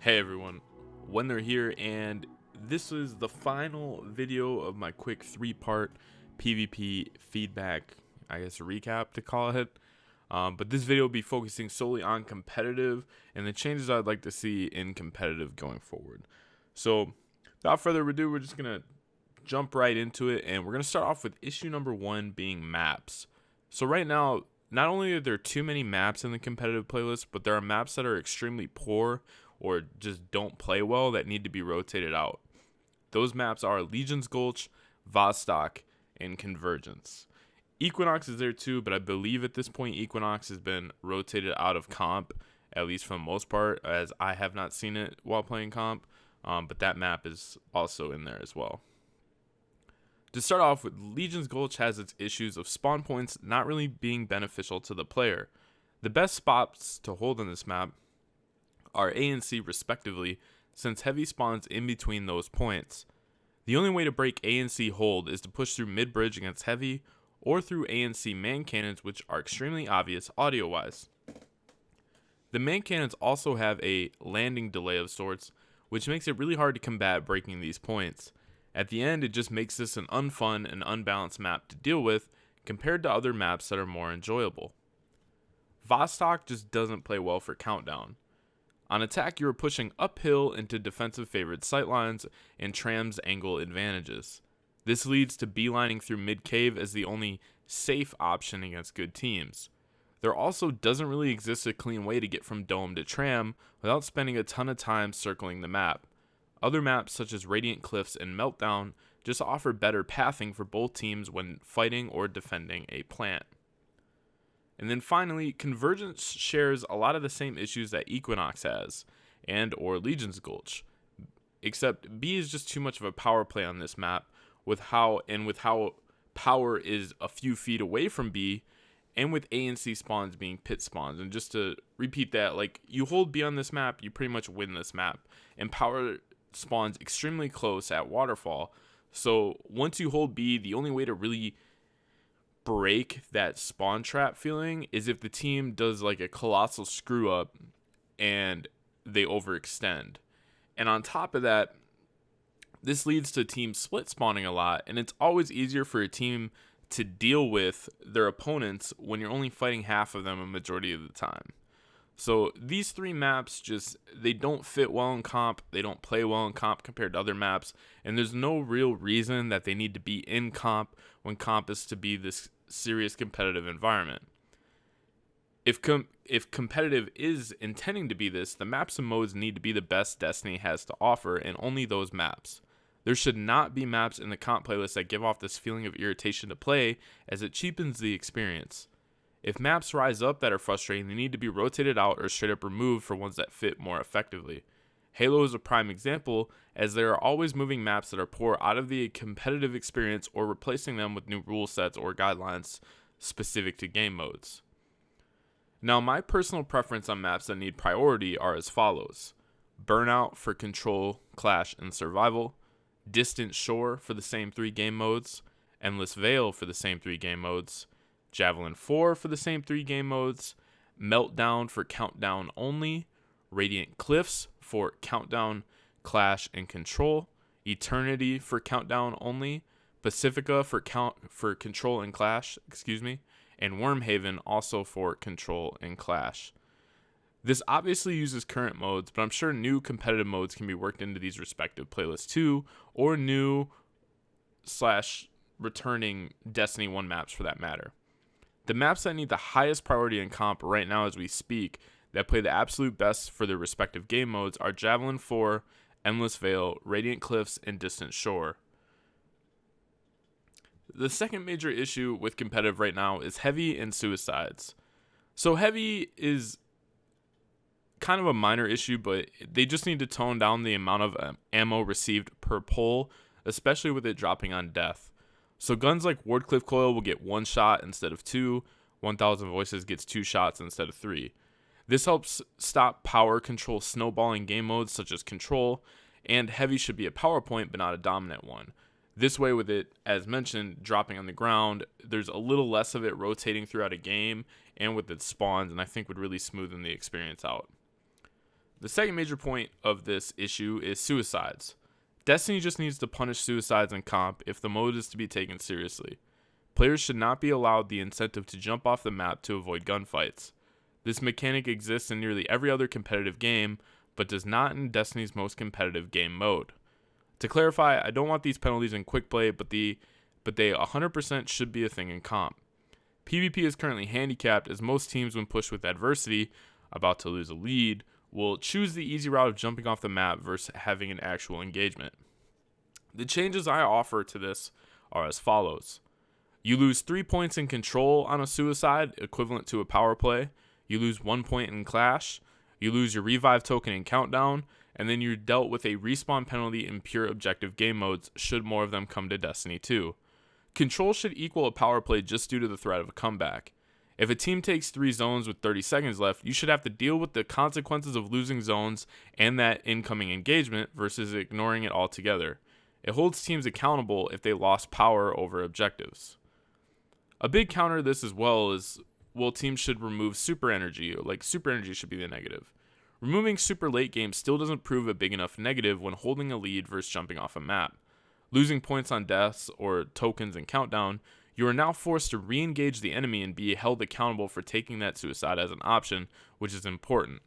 Hey everyone, when they're here, and this is the final video of my quick 3-part PvP feedback, I guess recap to call it. But this video will be focusing solely on competitive and the changes I'd like to see in competitive going forward. So without further ado, we're just going to jump right into it, and we're going to start off with issue number 1 being maps. So right now, not only are there too many maps in the competitive playlist, but there are maps that are extremely poor or just don't play well that need to be rotated out. Those maps are Legion's Gulch, Vostok, and Convergence. Equinox is there too, but I believe at this point Equinox has been rotated out of comp, at least for the most part, as I have not seen it while playing comp, but that map is also in there as well. To start off with, Legion's Gulch has its issues of spawn points not really being beneficial to the player. The best spots to hold on this map are A and C respectively, since heavy spawns in between those points. The only way to break A and C hold is to push through mid-bridge against heavy, or through A and C man cannons, which are extremely obvious audio-wise. The man cannons also have a landing delay of sorts, which makes it really hard to combat breaking these points. At the end, it just makes this an unfun and unbalanced map to deal with compared to other maps that are more enjoyable. Vostok just doesn't play well for Countdown. On attack, you are pushing uphill into defensive favored sightlines and Tram's angle advantages. This leads to beelining through mid-cave as the only safe option against good teams. There also doesn't really exist a clean way to get from Dome to Tram without spending a ton of time circling the map. Other maps such as Radiant Cliffs and Meltdown just offer better pathing for both teams when fighting or defending a plant. And then finally, Convergence shares a lot of the same issues that Equinox has, and or Legion's Gulch, except B is just too much of a power play on this map with how power is a few feet away from B, and with A and C spawns being pit spawns. And just to repeat that, like, you hold B on this map, you pretty much win this map, and power spawns extremely close at Waterfall. So once you hold B, the only way to really break that spawn trap feeling is if the team does like a colossal screw up and they overextend. And on top of that, this leads to teams split spawning a lot, and it's always easier for a team to deal with their opponents when you're only fighting half of them a majority of the time. So these 3 maps they don't fit well in comp, they don't play well in comp compared to other maps, and there's no real reason that they need to be in comp when comp is to be this serious competitive environment. If competitive is intending to be this, the maps and modes need to be the best Destiny has to offer, and only those maps. There should not be maps in the comp playlist that give off this feeling of irritation to play, as it cheapens the experience. If maps rise up that are frustrating, they need to be rotated out or straight up removed for ones that fit more effectively. Halo is a prime example, as there are always moving maps that are poor out of the competitive experience or replacing them with new rule sets or guidelines specific to game modes. Now, my personal preference on maps that need priority are as follows: Burnout for Control, Clash, and Survival, Distant Shore for the same 3 game modes, Endless Veil for the same 3 game modes, Javelin 4 for the same 3 game modes, Meltdown for Countdown only, Radiant Cliffs for Countdown, Clash, and Control, Eternity for Countdown only, Pacifica for Control and Clash, and Wormhaven also for Control and Clash. This obviously uses current modes, but I'm sure new competitive modes can be worked into these respective playlists too, or new / returning Destiny 1 maps for that matter. The maps that need the highest priority in comp right now as we speak, that play the absolute best for their respective game modes, are Javelin 4, Endless Veil, Radiant Cliffs, and Distant Shore. The second major issue with competitive right now is Heavy and Suicides. So Heavy is kind of a minor issue, but they just need to tone down the amount of ammo received per pull, especially with it dropping on death. So guns like Wardcliff Coil will get 1 shot instead of 2, 1000 Voices gets 2 shots instead of 3. This helps stop power control snowballing game modes such as Control, and Heavy should be a power point but not a dominant one. This way, with it, as mentioned, dropping on the ground, there's a little less of it rotating throughout a game, and with its spawns, and I think would really smoothen the experience out. The second major point of this issue is suicides. Destiny just needs to punish suicides in comp if the mode is to be taken seriously. Players should not be allowed the incentive to jump off the map to avoid gunfights. This mechanic exists in nearly every other competitive game, but does not in Destiny's most competitive game mode. To clarify, I don't want these penalties in quick play, but they 100% should be a thing in comp. PvP is currently handicapped as most teams, when pushed with adversity, about to lose a lead, will choose the easy route of jumping off the map versus having an actual engagement. The changes I offer to this are as follows. You lose 3 points in control on a suicide, equivalent to a power play. You lose 1 point in clash. You lose your revive token in countdown. And then you're dealt with a respawn penalty in pure objective game modes should more of them come to Destiny 2. Control should equal a power play just due to the threat of a comeback. If a team takes 3 zones with 30 seconds left, you should have to deal with the consequences of losing zones and that incoming engagement versus ignoring it altogether. It holds teams accountable if they lost power over objectives. A big counter to this as well is, teams should remove super energy. Super energy should be the negative. Removing super late game still doesn't prove a big enough negative when holding a lead versus jumping off a map. Losing points on deaths or tokens in countdown, you are now forced to re-engage the enemy and be held accountable for taking that suicide as an option, which is important.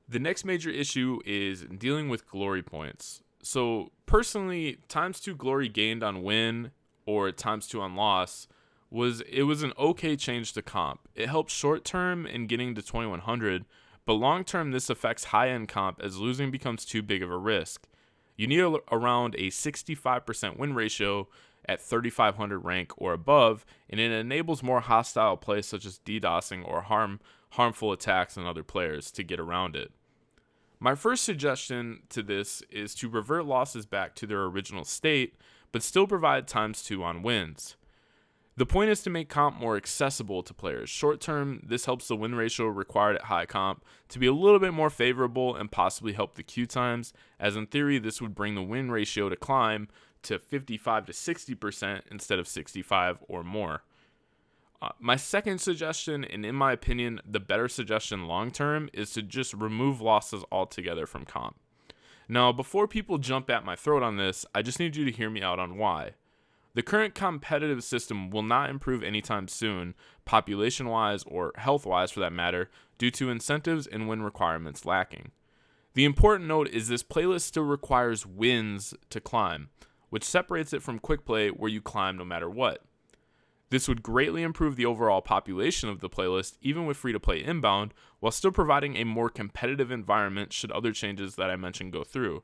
The next major issue is dealing with glory points. So personally, ×2 glory gained on win or ×2 on loss was an okay change to comp. It helps short term in getting to 2100, but long term this affects high end comp as losing becomes too big of a risk. You need around a 65% win ratio at 3500 rank or above, and it enables more hostile plays such as DDoSing or harmful attacks on other players to get around it. My first suggestion to this is to revert losses back to their original state, but still provide ×2 on wins. The point is to make comp more accessible to players. Short term, this helps the win ratio required at high comp to be a little bit more favorable and possibly help the queue times, as in theory this would bring the win ratio to climb to 55 to 60% instead of 65 or more. My second suggestion, and in my opinion the better suggestion long term, is to just remove losses altogether from comp. Now, before people jump at my throat on this, I just need you to hear me out on why. The current competitive system will not improve anytime soon, population-wise or health-wise for that matter, due to incentives and win requirements lacking. The important note is this playlist still requires wins to climb, which separates it from quick play where you climb no matter what. This would greatly improve the overall population of the playlist, even with free-to-play inbound, while still providing a more competitive environment should other changes that I mentioned go through.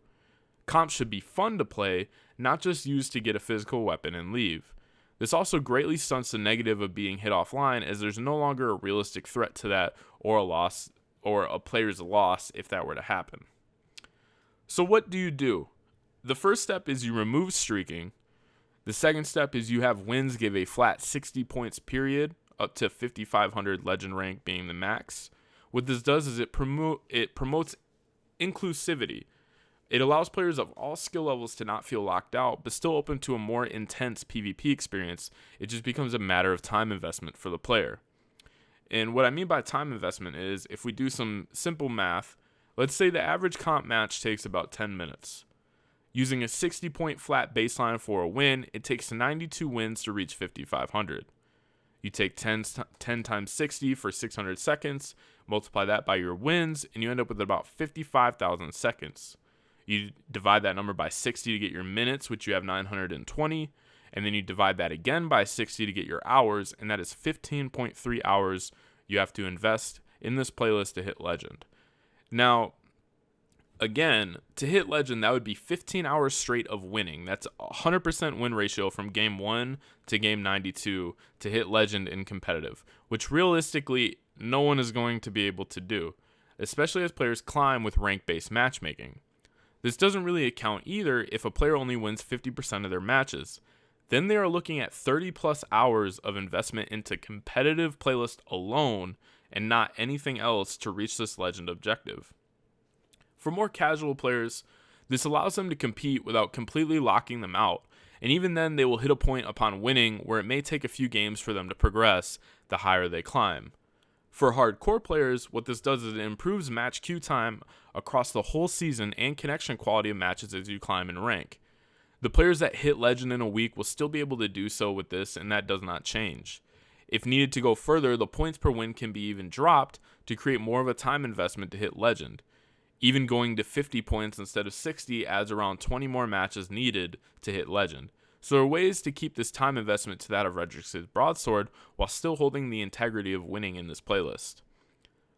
Comp should be fun to play, not just used to get a physical weapon and leave. This also greatly stunts the negative of being hit offline, as there's no longer a realistic threat to that or a player's loss if that were to happen. So what do? The first step is you remove streaking. The second step is you have wins give a flat 60 points period, up to 5500 legend rank being the max. What this does is it promotes inclusivity. It allows players of all skill levels to not feel locked out, but still open to a more intense PvP experience. It just becomes a matter of time investment for the player. And what I mean by time investment is, if we do some simple math, let's say the average comp match takes about 10 minutes. Using a 60-point flat baseline for a win, it takes 92 wins to reach 5500. You take 10 times 60 for 600 seconds, multiply that by your wins, and you end up with about 55,000 seconds. You divide that number by 60 to get your minutes, which you have 920, and then you divide that again by 60 to get your hours, and that is 15.3 hours you have to invest in this playlist to hit legend. Now, again, to hit legend, that would be 15 hours straight of winning. That's 100% win ratio from game 1 to game 92 to hit legend in competitive, which realistically no one is going to be able to do, especially as players climb with rank-based matchmaking. This doesn't really account either if a player only wins 50% of their matches. Then they are looking at 30 plus hours of investment into competitive playlist alone and not anything else to reach this legend objective. For more casual players, this allows them to compete without completely locking them out, and even then they will hit a point upon winning where it may take a few games for them to progress the higher they climb. For hardcore players, what this does is it improves match queue time across the whole season and connection quality of matches as you climb in rank. The players that hit Legend in a week will still be able to do so with this, and that does not change. If needed to go further, the points per win can be even dropped to create more of a time investment to hit Legend. Even going to 50 points instead of 60 adds around 20 more matches needed to hit Legend. So there are ways to keep this time investment to that of Redrix's broadsword while still holding the integrity of winning in this playlist.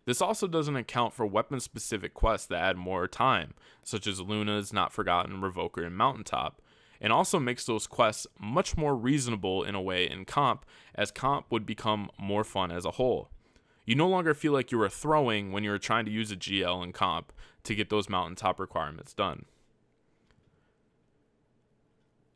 This also doesn't account for weapon-specific quests that add more time, such as Luna's, Not Forgotten, Revoker, and Mountaintop, and also makes those quests much more reasonable in a way in comp, as comp would become more fun as a whole. You no longer feel like you were throwing when you were trying to use a GL in comp to get those Mountaintop requirements done.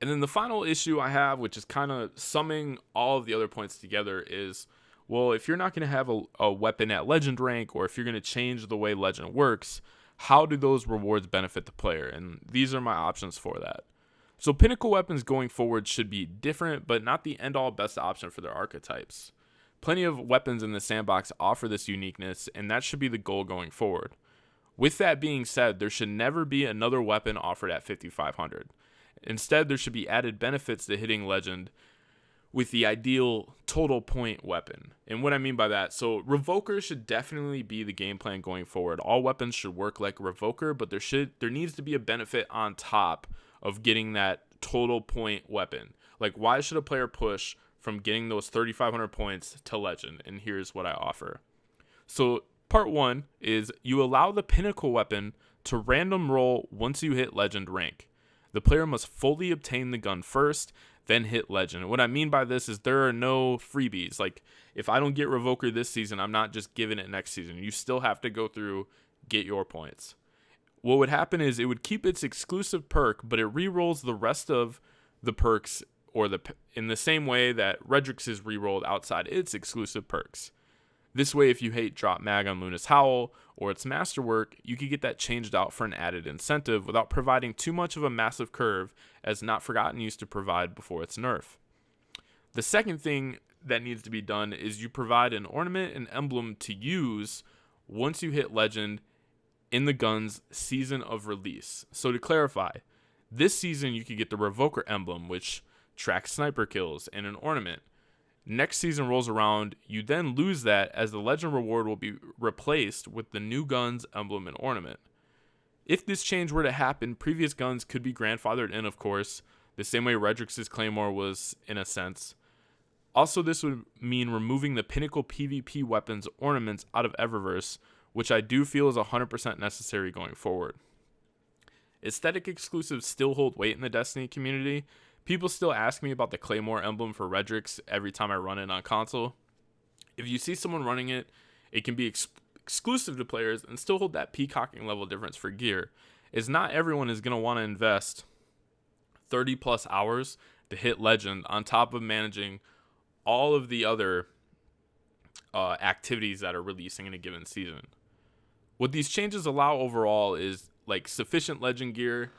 And then the final issue I have, which is kind of summing all of the other points together, is, well, if you're not going to have a weapon at Legend rank, or if you're going to change the way Legend works, how do those rewards benefit the player? And these are my options for that. So pinnacle weapons going forward should be different, but not the end-all best option for their archetypes. Plenty of weapons in the sandbox offer this uniqueness, and that should be the goal going forward. With that being said, there should never be another weapon offered at 5,500. Instead, there should be added benefits to hitting Legend with the ideal total point weapon. And what I mean by that, so Revoker should definitely be the game plan going forward. All weapons should work like Revoker, but there needs to be a benefit on top of getting that total point weapon. Like, why should a player push from getting those 3,500 points to Legend? And here's what I offer. So part 1 is you allow the pinnacle weapon to random roll once you hit Legend rank. The player must fully obtain the gun first, then hit Legend. And what I mean by this is there are no freebies. Like, if I don't get Revoker this season, I'm not just giving it next season. You still have to go through, get your points. What would happen is it would keep its exclusive perk, but it re-rolls the rest of the perks in the same way that Redrix is re-rolled outside its exclusive perks. This way, if you hate Drop Mag on Luna's Howl or its Masterwork, you could get that changed out for an added incentive without providing too much of a massive curve, as Not Forgotten used to provide before its nerf. The second thing that needs to be done is you provide an ornament and emblem to use once you hit Legend in the gun's season of release. So to clarify, this season you could get the Revoker emblem, which tracks sniper kills, and an ornament. Next season rolls around, you then lose that, as the Legend reward will be replaced with the new gun's emblem and ornament. If this change were to happen, previous guns could be grandfathered in, of course, the same way Redrix's Claymore was in a sense. Also, this would mean removing the pinnacle PvP weapons ornaments out of Eververse, which I do feel is 100% necessary going forward. Aesthetic exclusives still hold weight in the Destiny community. People still ask me about the Claymore emblem for Redrix every time I run it on console. If you see someone running it, it can be exclusive to players and still hold that peacocking level difference for gear, as not everyone is going to want to invest 30 plus hours to hit Legend on top of managing all of the other activities that are releasing in a given season. What these changes allow overall is like sufficient Legend gear,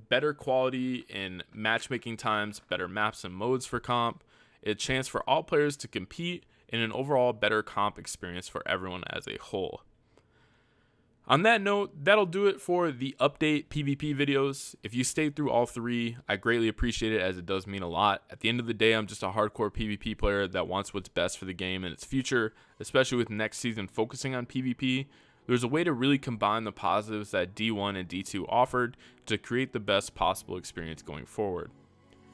better quality in matchmaking times, better maps and modes for comp, a chance for all players to compete, and an overall better comp experience for everyone as a whole. On that note, that'll do it for the update PvP videos. If you stayed through all 3, I greatly appreciate it, as it does mean a lot. At the end of the day, I'm just a hardcore PvP player that wants what's best for the game and its future, especially with next season focusing on PvP. There's a way to really combine the positives that D1 and D2 offered to create the best possible experience going forward.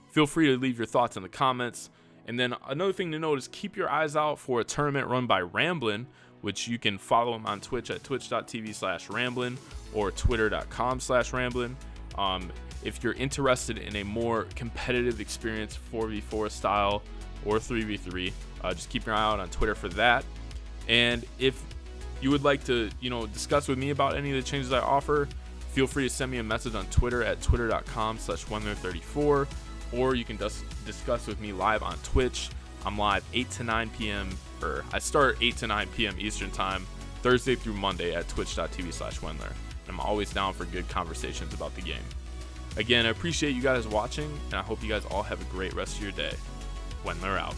Feel free to leave your thoughts in the comments. And then another thing to note is keep your eyes out for a tournament run by Ramblin', which you can follow him on Twitch at twitch.tv/Ramblin' or twitter.com/Ramblin'. If you're interested in a more competitive experience, 4v4 style or 3v3, just keep your eye out on Twitter for that. And if you would like to, discuss with me about any of the changes I offer, feel free to send me a message on Twitter at twitter.com/Wendler34, or you can discuss with me live on Twitch. I'm live 8 to 9 p.m. I start 8 to 9 p.m. Eastern time, Thursday through Monday at twitch.tv/Wendler. I'm always down for good conversations about the game. Again, I appreciate you guys watching, and I hope you guys all have a great rest of your day. Wendler out.